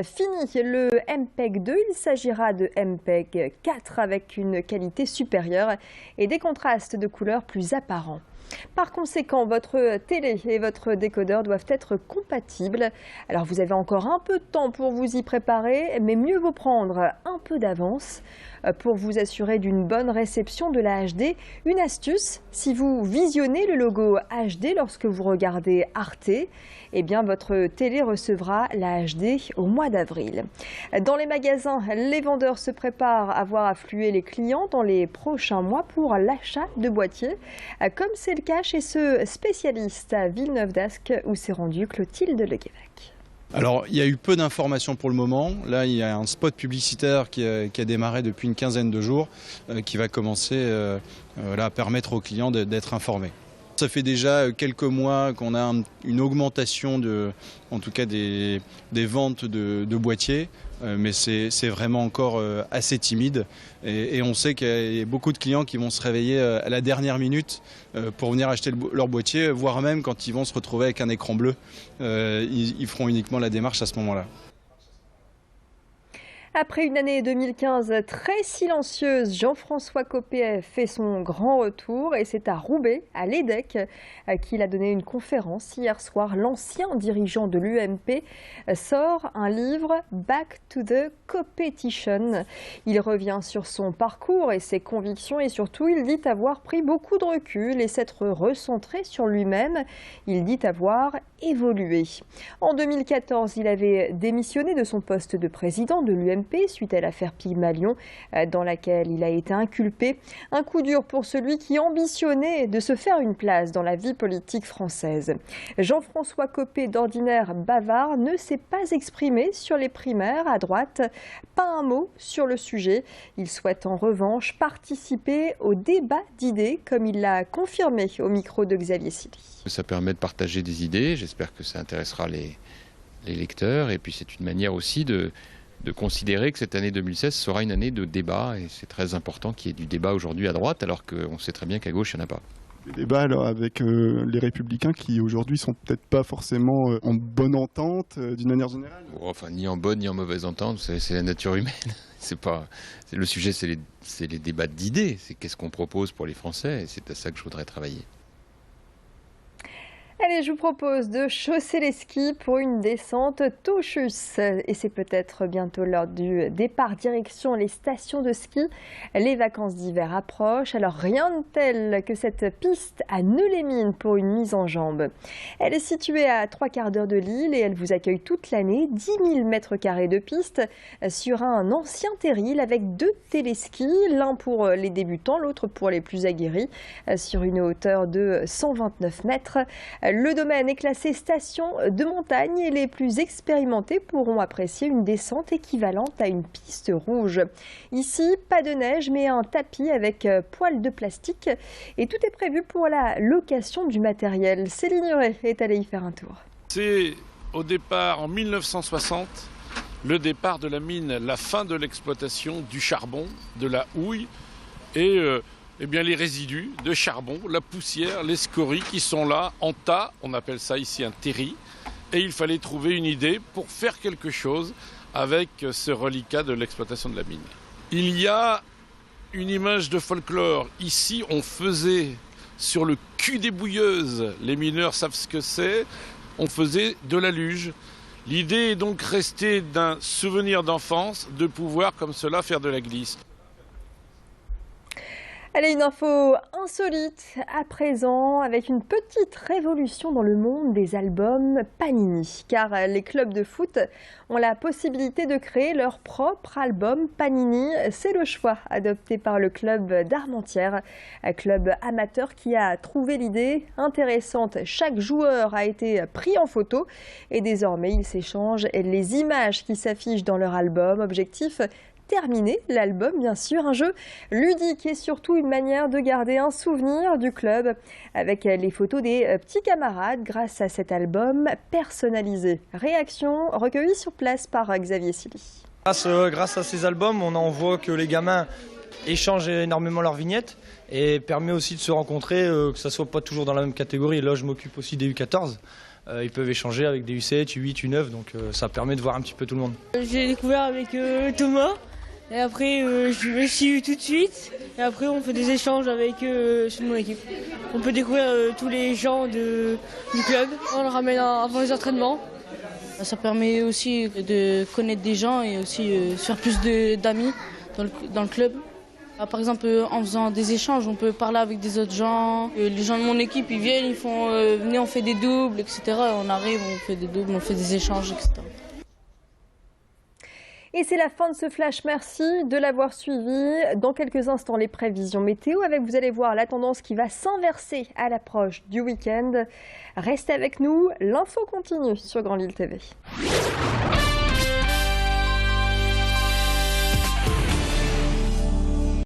Fini le MPEG 2, il s'agira de MPEG 4 avec une qualité supérieure et des contrastes de couleurs plus apparents. Par conséquent, votre télé et votre décodeur doivent être compatibles. Alors vous avez encore un peu de temps pour vous y préparer, mais mieux vaut prendre un peu d'avance pour vous assurer d'une bonne réception de la HD. Une astuce, si vous visionnez le logo HD lorsque vous regardez Arte, eh bien votre télé recevra la HD au mois d'avril. Dans les magasins, les vendeurs se préparent à voir affluer les clients dans les prochains mois pour l'achat de boîtiers, comme c'est le cas chez ce spécialiste à Villeneuve-d'Ascq où s'est rendue Clotilde Leguévec. Alors, il y a eu peu d'informations pour le moment. Là, il y a un spot publicitaire qui a démarré depuis une quinzaine de jours, qui va commencer à permettre aux clients d'être informés. Ça fait déjà quelques mois qu'on a une augmentation en tout cas des ventes de boîtiers, mais c'est vraiment encore assez timide. Et on sait qu'il y a beaucoup de clients qui vont se réveiller à la dernière minute pour venir acheter leur boîtier, voire même quand ils vont se retrouver avec un écran bleu, ils feront uniquement la démarche à ce moment-là. Après une année 2015 très silencieuse, Jean-François Copé fait son grand retour et c'est à Roubaix, à l'EDEC, qu'il a donné une conférence hier soir. L'ancien dirigeant de l'UMP sort un livre Back to the Competition. Il revient sur son parcours et ses convictions et surtout il dit avoir pris beaucoup de recul et s'être recentré sur lui-même. Il dit avoir évolué. En 2014, il avait démissionné de son poste de président de l'UMP suite à l'affaire Pygmalion dans laquelle il a été inculpé. Un coup dur pour celui qui ambitionnait de se faire une place dans la vie politique française. Jean-François Copé, d'ordinaire bavard, ne s'est pas exprimé sur les primaires à droite. Pas un mot sur le sujet. Il souhaite en revanche participer au débat d'idées comme il l'a confirmé au micro de Xavier Silly. Ça permet de partager des idées. J'espère que ça intéressera les lecteurs et puis c'est une manière aussi de considérer que cette année 2016 sera une année de débat et c'est très important qu'il y ait du débat aujourd'hui à droite alors qu'on sait très bien qu'à gauche il n'y en a pas. Des débats alors avec les Républicains qui aujourd'hui sont peut-être pas forcément en bonne entente d'une manière générale. Enfin ni en bonne ni en mauvaise entente, c'est la nature humaine. Le sujet c'est les débats d'idées, c'est qu'est-ce qu'on propose pour les Français et c'est à ça que je voudrais travailler. Allez, je vous propose de chausser les skis pour une descente Touchus. Et c'est peut-être bientôt l'heure du départ direction les stations de ski. Les vacances d'hiver approchent, alors rien de tel que cette piste à Nœux-les-Mines pour une mise en jambe. Elle est située à 3/4 d'heure de Lille et elle vous accueille toute l'année. 10 000 mètres carrés de piste sur un ancien terril avec 2 téléskis, l'un pour les débutants, l'autre pour les plus aguerris, sur une hauteur de 129 mètres. Le domaine est classé station de montagne et les plus expérimentés pourront apprécier une descente équivalente à une piste rouge. Ici, pas de neige mais un tapis avec poils de plastique et tout est prévu pour la location du matériel. Céline Huret est allée y faire un tour. C'est au départ en 1960, le départ de la mine, la fin de l'exploitation du charbon, de la houille et eh bien, les résidus de charbon, la poussière, les scories qui sont là en tas, on appelle ça ici un terri, et il fallait trouver une idée pour faire quelque chose avec ce reliquat de l'exploitation de la mine. Il y a une image de folklore. Ici, on faisait sur le cul des bouilleuses, les mineurs savent ce que c'est, on faisait de la luge. L'idée est donc restée d'un souvenir d'enfance de pouvoir comme cela faire de la glisse. Allez, une info insolite à présent avec une petite révolution dans le monde des albums Panini. Car les clubs de foot ont la possibilité de créer leur propre album Panini. C'est le choix adopté par le club d'Armentières, un club amateur qui a trouvé l'idée intéressante. Chaque joueur a été pris en photo et désormais ils s'échangent les images qui s'affichent dans leur album. Objectif: terminer l'album, bien sûr, un jeu ludique et surtout une manière de garder un souvenir du club avec les photos des petits camarades grâce à cet album personnalisé. Réaction recueillie sur place par Xavier Silly. Grâce à ces albums, on en voit que les gamins échangent énormément leurs vignettes et permet aussi de se rencontrer, que ça soit pas toujours dans la même catégorie. Là, je m'occupe aussi des U14. Ils peuvent échanger avec des U7, U8, U9, donc ça permet de voir un petit peu tout le monde. J'ai découvert avec Thomas, et après je me suis eu tout de suite, et après on fait des échanges avec mon équipe. On peut découvrir tous les gens du club, on le ramène avant les entraînements. Ça permet aussi de connaître des gens et aussi faire plus d'amis dans le club. Par exemple, en faisant des échanges, on peut parler avec des autres gens. Les gens de mon équipe, ils viennent, ils font venez, on fait des doubles, etc. On arrive, on fait des doubles, on fait des échanges, etc. Et c'est la fin de ce flash, merci de l'avoir suivi. Dans quelques instants, les prévisions météo avec, vous allez voir, la tendance qui va s'inverser à l'approche du week-end. Restez avec nous, l'info continue sur Grand Lille TV.